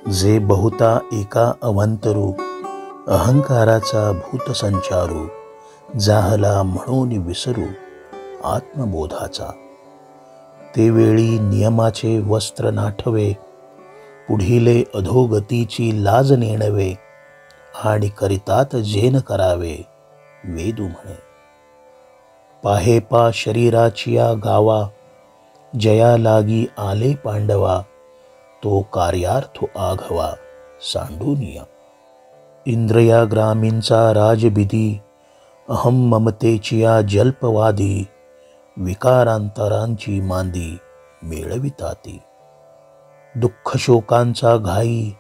जे बहुता एका अवंतरू, अहंकाराचा भूतसंचारू, जाहला म्हणून विसरू आत्मबोधाचा. ते वेळी नियमाचे वस्त्र नाठवे, पुढिले अधोगतीची लाज नेणवे, आणि करितात जेन करावे वेदू म्हणे. पाहे पा शरीराचिया गावा, जया लागी आले पांडवा, तो कार्यार्थ आघवा सांडूनिया. इंद्रिया ग्रामींचा राजबिदी, अहम ममतेचिया जल्पवादी, विकारांतरांची मांदी मेळविताती. दुःख शोकांचा घाई,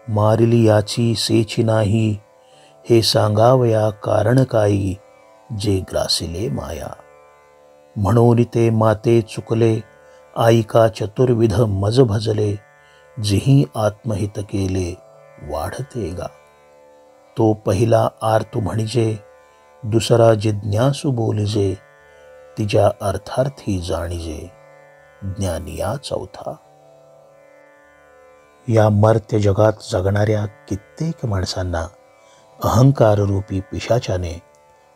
मारिली याची सेची नाही, हे सांगावया कारण काही, जे ग्रासिले माया. म्हणून ते माते चुकले, आईका चतुर्विध मज भजले, जिही आत्महित केले वाढते गा. तो पहिला आर्तू म्हणजे, दुसरा जिज्ञासू बोलिजे, तिच्या अर्थार्थी जाणिजे ज्ञानिया चौथा. या मर्त्य जगात जगणाऱ्या कित्येक माणसांना अहंकाररूपी पिशाचाने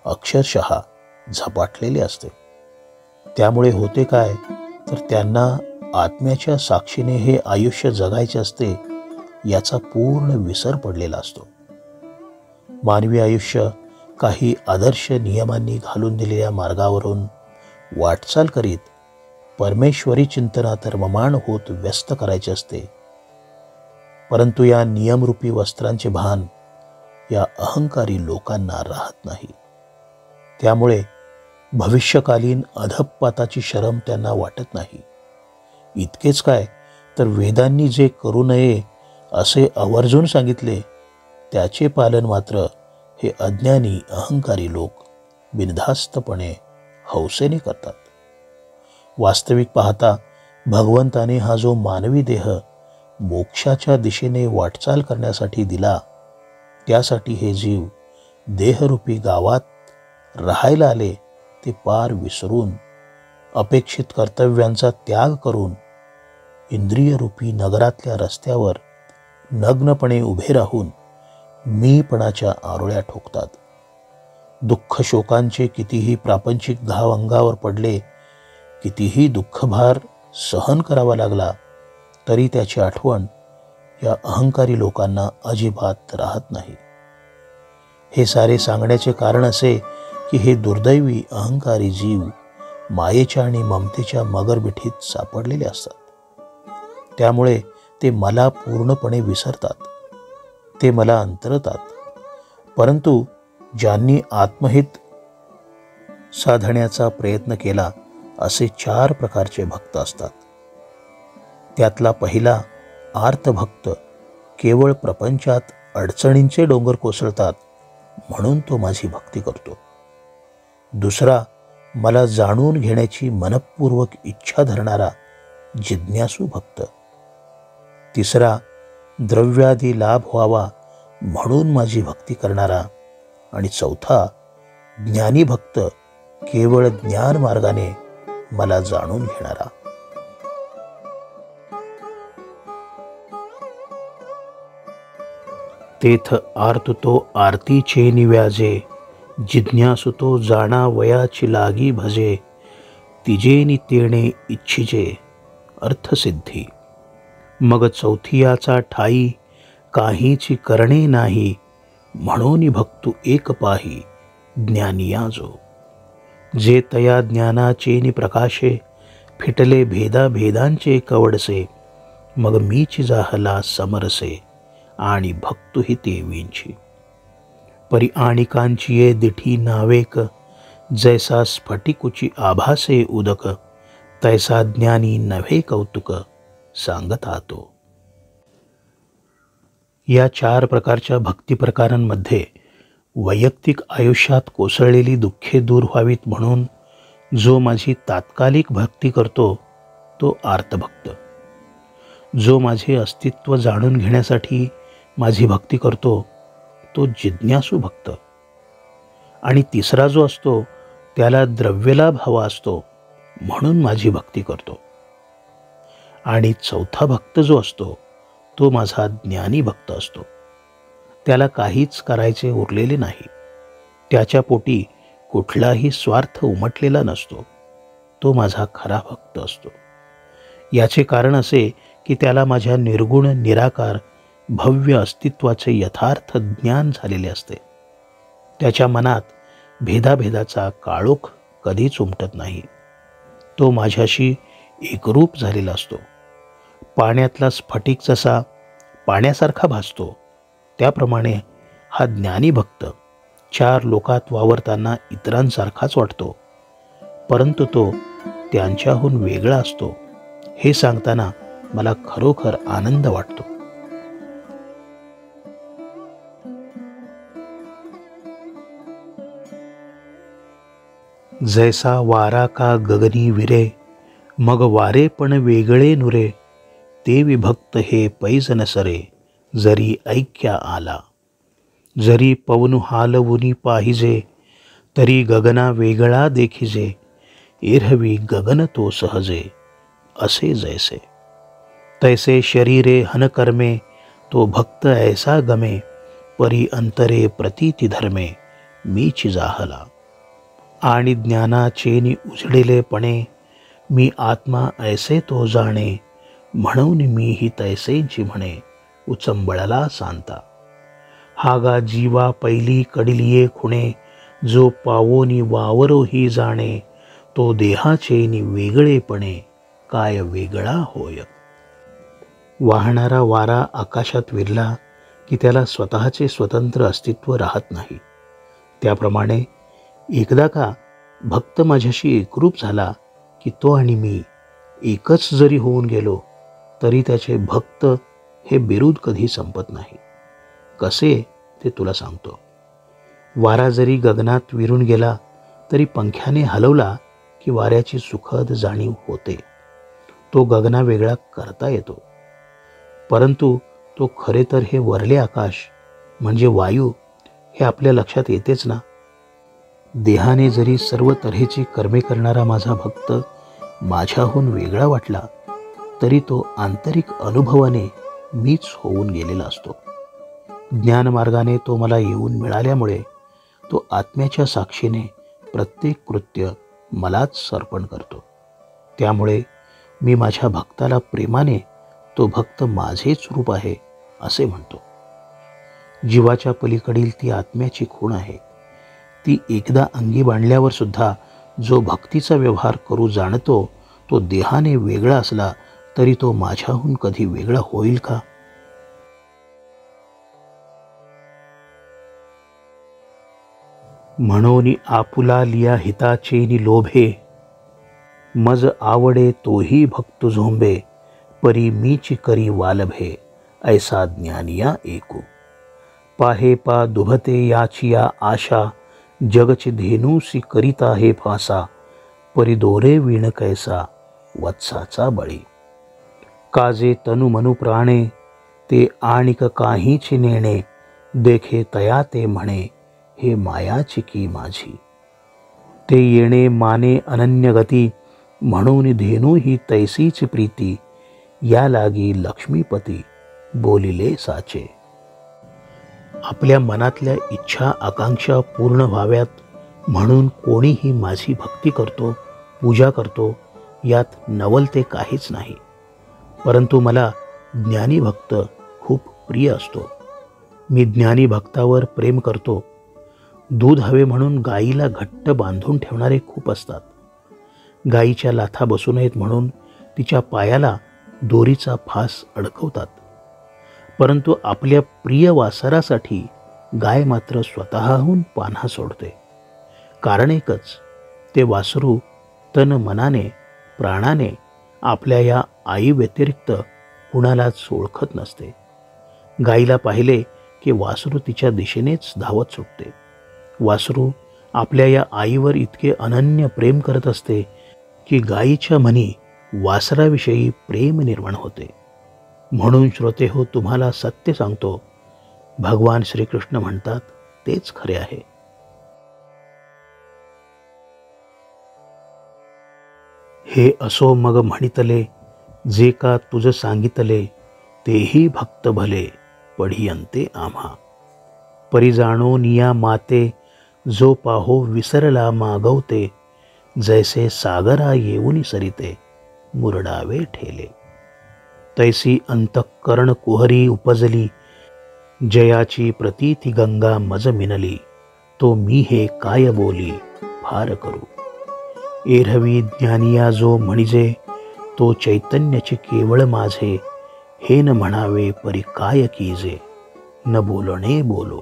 अक्षरशः झपाटलेले असते. त्यामुळे होते काय, तर त्यांना आत्म्याच्या साक्षीने हे आयुष्य जगायचे असते याचा पूर्ण विसर पडलेला असतो. मानवी आयुष्य काही आदर्श नियमांनी घालून दिलेल्या मार्गावरून वाटचाल करीत परमेश्वरी चिंतनात रममाण होत व्यस्त करायचे असते. परंतु या नियमरूपी वस्त्रांचे भान या अहंकारी लोकांना राहत नाही. त्यामुळे भविष्यकालीन अधःपाताची शरम त्यांना वाटत नाही. इतकेच काय, तर वेदांनी जे करू नये असे आवर्जून सांगितले त्याचे पालन मात्र हे अज्ञानी अहंकारी लोक बिनधास्तपणे हौसेने करतात. वास्तविक पाहता भगवंताने हा जो मानवी देह मोक्षाच्या दिशेने वाटचाल करण्यासाठी दिला, त्यासाठी हे जीव देहरूपी गावात राहायला आले ते पार विसरून, अपेक्षित कर्तव्यांचा त्याग करून इंद्रियरूपी नगरातल्या रस्त्यावर नग्नपणे उभे राहून मीपणाच्या आरोळ्या ठोकतात. दुःख शोकांचे कितीही प्रापंचिक घाव अंगावर पडले, कितीही दुःखभार सहन करावा लागला, तरी त्याची आठवण या अहंकारी लोकांना अजिबात राहत नाही. हे सारे सांगण्याचे कारण असे की हे दुर्दैवी अहंकारी जीव मायेच्या आणि ममतेच्या मगरमिठीत सापडलेले असतात. त्यामुळे ते मला पूर्णपणे विसरतात, ते मला अंतरतात. परंतु ज्यांनी आत्महित साधण्याचा प्रयत्न केला असे 4 प्रकारचे भक्त असतात. त्यातला पहिला आर्तभक्त केवळ प्रपंचात अडचणींचे डोंगर कोसळतात म्हणून तो माझी भक्ती करतो. दुसरा मला जाणून घेण्याची मनपूर्वक इच्छा धरणारा जिज्ञासू भक्त. तिसरा द्रव्यादी लाभ व्हावा म्हणून माझी भक्ती करणारा. आणि चौथा ज्ञानी भक्त, केवळ ज्ञान मार्गाने मला जाणून घेणारा. तेथ आर्तुतो आरतीचे निव्याजे, जिज्ञासुतो जाणा वयाची लागी भजे, तिजेनी तेणे इच्छिजे अर्थसिद्धी. मग चौथियाचा ठाई, काहीची करणे नाही, म्हणून भक्तू एक पाही ज्ञानिया जो. जे तया ज्ञानाचे प्रकाशे, फिटले भेदा भेदांचे कवडसे, मग मीच जाहला समरसे, आणि भक्तुही ते विंची. परी आणिकांची ये दिठी नावेक, जैसा स्फटिकुची आभासे उदक, तैसा ज्ञानी नव्हे कौतुक सांगता तो. या 4 प्रकारच्या भक्ती प्रकारांमध्ये वैयक्तिक आयुष्यात कोसळलेली दुःखे दूर व्हावीत म्हणून जो माझी तात्कालिक भक्ती करतो तो आर्तभक्त. जो माझे अस्तित्व जाणून घेण्यासाठी माझी भक्ती करतो तो जिज्ञासू भक्त. आणि तिसरा जो असतो त्याला द्रव्यलाभ हवा असतो म्हणून माझी भक्ती करतो. आणि चौथा भक्त जो असतो तो माझा ज्ञानी भक्त असतो. त्याला काहीच करायचे उरलेले नाही. त्याच्या पोटी कुठलाही स्वार्थ उमटलेला नसतो. तो माझा खरा भक्त असतो. याचे कारण असे की त्याला माझ्या निर्गुण निराकार भव्य अस्तित्वाचे यथार्थ ज्ञान झालेले असते. त्याच्या मनात भेदाभेदाचा काळोख कधीच उमटत नाही. तो माझ्याशी एकरूप झालेला असतो. पाण्यातला स्फटिक जसा पाण्यासारखा भासतो, त्याप्रमाणे हा ज्ञानी भक्त चार लोकात वावरताना इतरांसारखाच वाटतो, परंतु तो त्यांच्याहून वेगळा असतो हे सांगताना मला खरोखर आनंद वाटतो. जैसा वारा का गगनी विरे, मग वारे पण वेगळे नुरे, ते विभक्त हे पैज नसरे, जरी ऐक्या आला. जरी पवनु हालवुनी पाहिजे, तरी गगना वेगळा देखिजे, एरहवी गगन तो सहजे, असे जैसे. तैसे शरीरे हनकर्मे, तो भक्त ऐसा गमे, परी अंतरे प्रतीती धर्मे, मीच जाहला. आणि ज्ञानाचेनी उजळलेपणे, मी आत्मा ऐसे तो जाणे, म्हणून मी ही तैसेंची म्हणे, उचंबळला सांता. हागा जीवा पहिली कडिलिये खुणे, जो पावोनी वावरो ही जाणे, तो देहाचेनी वेगळेपणे, काय वेगळा होय. वाहणारा वारा आकाशात विरला की त्याला स्वतःचे स्वतंत्र अस्तित्व राहत नाही. त्याप्रमाणे एकदा का भक्त माझ्याशी एकरूप झाला की तो आणि मी एकच जरी होऊन गेलो, तरी त्याचे भक्त हे बिरुद कधी संपत नाही. कसे ते तुला सांगतो. वारा जरी गगनात विरून गेला तरी पंख्याने हलवला की वाऱ्याची सुखद जाणीव होते. तो गगना वेगळा करता येतो, परंतु तो खरे तर हे वरले आकाश म्हणजे वायू हे आपल्या लक्षात येतेच ना. देहाने जरी सर्व तऱ्हेची कर्मे करणारा माझा भक्त माझ्याहून वेगळा वाटला, तरी तो आंतरिक अनुभवाने मीच होऊन गेलेला असतो. ज्ञानमार्गाने तो मला येऊन मिळाल्यामुळे तो आत्म्याच्या साक्षीने प्रत्येक कृत्य मलाच समर्पण करतो. त्यामुळे मी माझ्या भक्ताला प्रेमाने तो भक्त माझेच रूप आहे असे म्हणतो. जीवाच्या पलीकडील ती आत्म्याची खूण आहे. ती एकदा अंगी बांधल्यावर सुद्धा जो भक्तीचा व्यवहार करू जाणतो, तो देहाने वेगळा असला तरी तो माझ्याहून कधी वेगळा होईल का? म्हणून आपुला लिया हिताचेनी लोभे, मज आवडे तोही भक्त झोंबे, परी मीच करी वालभे, ऐसा ज्ञानिया एकू. पाहे पा दुभते याचिया आशा, जगची धेनुसी करिता हे फासा, परी दोरे विण कैसा वत्साचा बळी. काजे तनु मनु प्राणे, ते आणिक काहीच नेणे, देखे तया ते म्हणे, हे मायाची की माझी. ते येणे माने अनन्य गती, म्हणून धेनू ही तैसीच प्रीती, या लागी लक्ष्मीपती बोलिले साचे. आपल्या मनातल्या इच्छा आकांक्षा पूर्ण व्हाव्यात म्हणून कोणीही माझी भक्ती करतो, पूजा करतो, यात नवल ते काहीच नाही. परंतु मला ज्ञानी भक्त खूप प्रिय असतो. मी ज्ञानी भक्तावर प्रेम करतो. दूध हवे म्हणून गाईला घट्ट बांधून ठेवणारे खूप असतात. गाईच्या लाथा बसू नयेत म्हणून तिच्या पायाला दोरीचा फास अडकवतात. परंतु आपल्या प्रिय वासरासाठी गाय मात्र स्वतःहून पान्हा सोडते. कारण एकच, ते वासरू तन मनाने प्राणाने आपल्या या आई व्यतिरिक्त कुणालाच ओळखत नसते. गाईला पाहिले की वासरू तिच्या दिशेनेच धावत सुटते. वासरू आपल्या या आईवर इतके अनन्य प्रेम करत असते की गाईच्या मनी वासराविषयी प्रेम निर्माण होते. म्हणून श्रोते हो, तुम्हाला सत्य सांगतो, भगवान श्रीकृष्ण म्हणतात तेच खरे आहे. हे असो मग म्हणितले, जे का तुझ सांगितले, तेही भक्त भले पढियंते आम्हा. परी जाणो निया माते जो पाहो विसरला मागवते. जैसे सागरा येऊन सरिते मुरडावे ठेले. तैसी अंतःकरण कुहरी उपजली. जयाची प्रतीती गंगा मज मिनली. तो मी हे काय बोली फार करू. एरहवी ज्ञानिया जो म्हणजे तो चैतन्याचे केवळ माझे. हे न म्हणावे परी काय कीजे न बोलणे बोलो.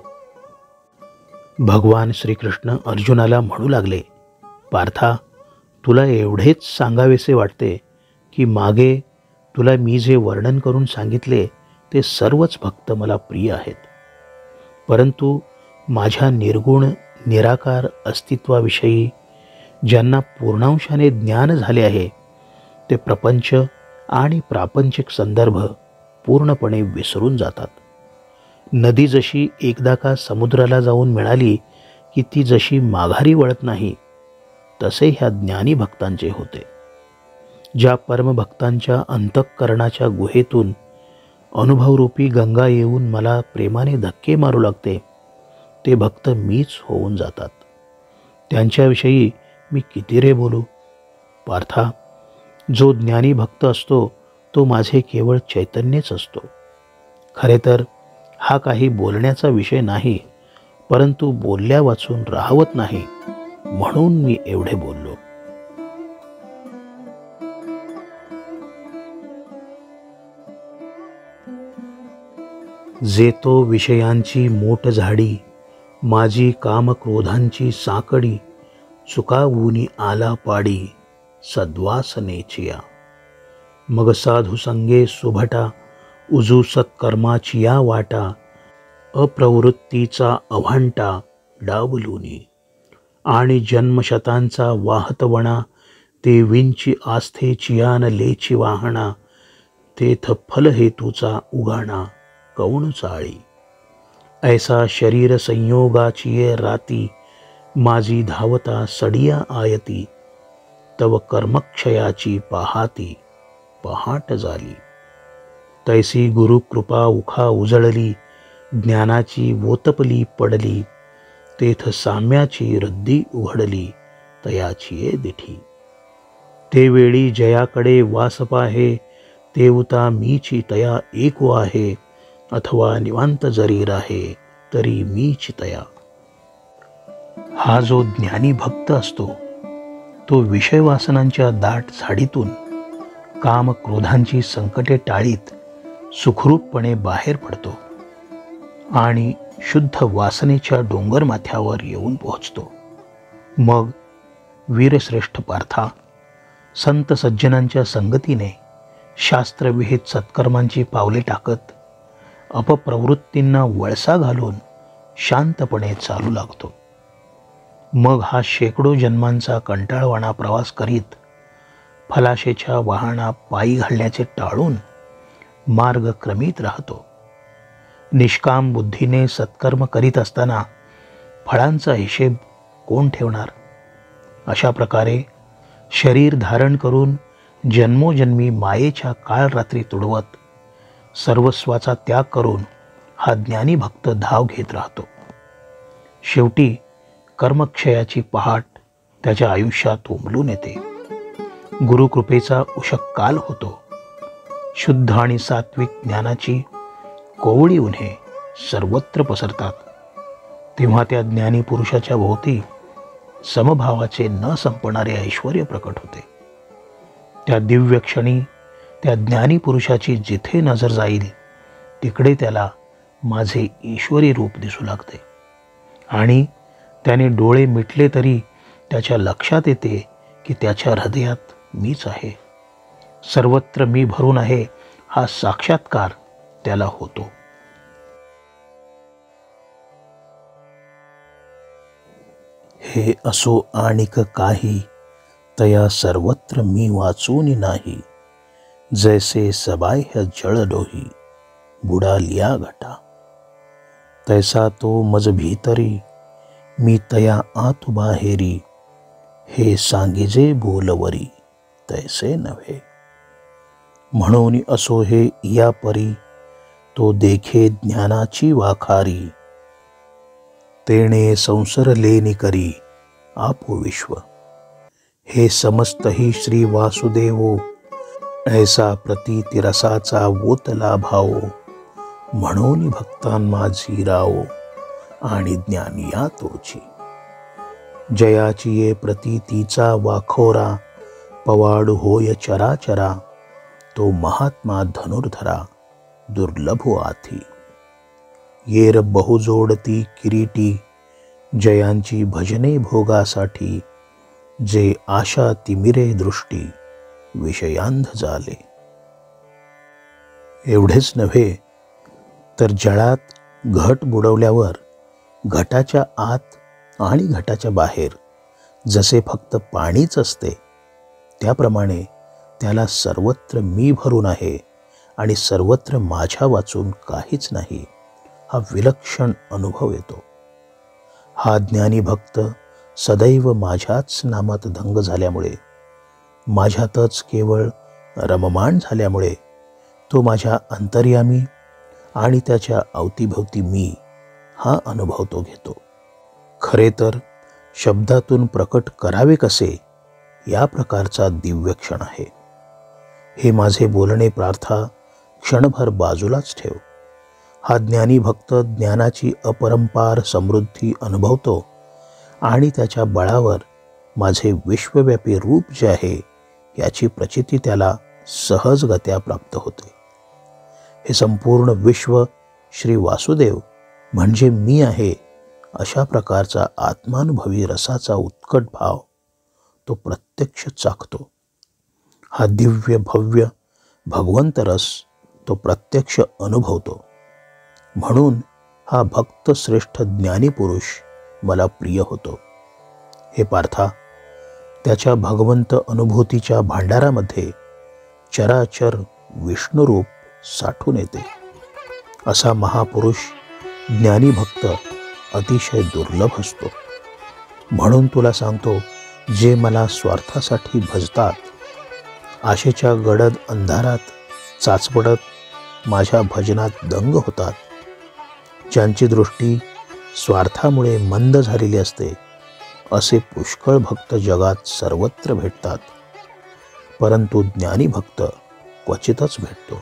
भगवान श्रीकृष्ण अर्जुनाला म्हणू लागले, पार्था, तुला एवढेच सांगावेसे वाटते की मागे तुला मी जे वर्णन करून सांगितले ते सर्वच भक्त मला प्रिय आहेत. परंतु माझ्या निर्गुण निराकार अस्तित्वाविषयी ज्यांना पूर्णांशाने ज्ञान झाले आहे ते प्रपंच आणि प्रापंचिक संदर्भ पूर्णपणे विसरून जातात. नदी जशी एकदा का समुद्राला जाऊन मिळाली की ती जशी माघारी वळत नाही, तसे ह्या ज्ञानी भक्तांचे होते. ज्या परमभक्तांच्या अंतःकरणाच्या गुहेतून अनुभवरूपी गंगा येऊन मला प्रेमाने धक्के मारू लागते, ते भक्त मीच होऊन जातात. त्यांच्याविषयी मी किती रे बोलू. पार्था, जो ज्ञानी भक्त असतो तो माझे केवळ चैतन्यच असतो. खरे तर हा काही बोलण्याचा विषय नाही, परंतु बोलल्या वाचून राहवत नाही म्हणून मी एवढे बोललो. जे तो विषयांची मोठ झाडी. माझी कामक्रोधांची साकडी. चुकावूनी आला पाडी सद्वासनेचिया. मग साधू संगे सुभटा. उजू सत्कर्माचिया वाटा. अप्रवृत्तीचा अभांटा डावलुनी. आणि जन्मशतांचा वाहतवणा. ते विंची आस्थेचियान लेची वाहणा. तेथ फलहेतूचा उगाणा कौण चाळी. ऐसा शरीर संयोगाचिये राती. माझी धावता सडिया आयती. तव कर्मक्षयाची पाहाती पहाट झाली. तैसी गुरुकृपा उखा उजळली. ज्ञानाची वोतपली पडली. तेथ साम्याची रद्दी उघडली तयाची दिठी. ते वेळी जयाकडे वास पाहे. तेवता मीची तया एको आहे. अथवा निवांत जरी राहे तरी मीची तया. हा जो ज्ञानी भक्त असतो तो विषयवासनांच्या दाट झाडीतून काम क्रोधांची संकटे टाळीत सुखरूपपणे बाहेर पडतो आणि शुद्ध वासनेच्या डोंगर माथ्यावर येऊन पोहोचतो. मग वीरश्रेष्ठ पार्था, संत सज्जनांच्या संगतीने शास्त्रविहित सत्कर्मांची पावले टाकत अपप्रवृत्तींना वळसा घालून शांतपणे चालू लागतो. मग हा शेकडो जन्मांचा कंटाळवाणा प्रवास करीत फलाशेच्या वाहना पायी घालण्याचे टाळून मार्ग क्रमित राहतो. निष्काम बुद्धीने सत्कर्म करीत असताना फळांचा हिशेब कोण ठेवणार. अशा प्रकारे शरीर धारण करून जन्मोजन्मी मायेच्या काळरात्री तुडवत सर्वस्वाचा त्याग करून हा ज्ञानी भक्त धाव घेत राहतो. शेवटी कर्मक्षयाची पहाट त्याच्या आयुष्यात उमलून येते. गुरुकृपेचा उषक काल होतो. शुद्ध आणि सात्विक ज्ञानाची कोवळी उन्हे सर्वत्र पसरतात. तेव्हा त्या ज्ञानी पुरुषाच्या भोवती समभावाचे न संपणारे ऐश्वर्य प्रकट होते. त्या दिव्य क्षणी त्या ज्ञानी पुरुषाची जिथे नजर जाईल तिकडे त्याला माझे ईश्वरी रूप दिसू लागते आणि त्याने डोळे मिटले तरी त्याच्या लक्षात येते की त्याच्या हृदयात मीच आहे. सर्वत्र मी भरून आहे हा साक्षात्कार त्याला होतो. हे असो आणिक काही. तया सर्वत्र मी वाचून नाही. जैसे सबाह्य जळ डोही बुडालिया घटा. तैसा तो मज भीतरी मी तया आत बाहेरी. हे सांगिजे बोलवरी तैसे नव्हे. म्हणून असो हे या परी तो देखे ज्ञानाची वाखारी, तेणे संसरलेनि करी आपो विश्व. हे समस्त ही श्री वासुदेवो, ऐसा प्रतीती रसाचा वोतला भावो. म्हणून भक्तान माझी रावो, आणि ज्ञानी या तोची. जयाची ये प्रतीतीचा वाखोरा, पवाड होय चराचरा. तो महात्मा धनुर्धरा, दुर्लभो आथी. येर बहुजोडती किरीटी, जयांची भजने भोगासाठी. जे आशा तिमिरे दृष्टी, विषयांध झाले. एवढेच नव्हे तर जळात घट बुडवल्यावर घटाच्या आत आणि घटाच्या बाहेर जसे फक्त पाणीच असते, त्याप्रमाणे त्याला सर्वत्र मी भरून आहे आणि सर्वत्र माझ्या वाचून काहीच नाही, हा विलक्षण अनुभव येतो. हा ज्ञानी भक्त सदैव माझ्याच नामात दंग झाल्यामुळे, माझ्यातच केवळ रममाण झाल्यामुळे तो माझ्या अंतर्यामी आणि त्याच्या अवतीभोवती मी हा अनुभव तो घेतो. खरे तर शब्दातून प्रकट करावे कसे, या प्रकारचा दिव्य क्षण आहे. हे माझे बोलणे प्रार्था क्षणभर बाजूलाच ठेव. हा ज्ञानी भक्त ज्ञानाची अपरंपार समृद्धी अनुभवतो आणि त्याच्या बळावर माझे विश्वव्यापी रूप जे आहे याची प्रचिती त्याला सहजगत्या प्राप्त होते. हे संपूर्ण विश्व श्री वासुदेव म्हणजे मी आहे, अशा प्रकारचा आत्मानुभवी रसाचा उत्कट भाव तो प्रत्यक्ष चाखतो. हा दिव्य भव्य भगवंत रस तो प्रत्यक्ष अनुभवतो. म्हणून हा भक्त श्रेष्ठ ज्ञानी पुरुष मला प्रिय होतो. हे पार्था, त्याच्या भगवंत अनुभूतीच्या भांडारामध्ये चराचर विष्णुरूप साठून येते. असा महापुरुष ज्ञानी भक्त अतिशय दुर्लभ असतो. म्हणून तुला सांगतो, जे मला स्वार्थासाठी भजतात, आशेच्या गडद अंधारात चाचपडत माझ्या भजनात दंग होतात, ज्यांची दृष्टी स्वार्थामुळे मंद झालेली असते, असे पुष्कळ भक्त जगात सर्वत्र भेटतात, परंतु ज्ञानी भक्त क्वचितच भेटतो.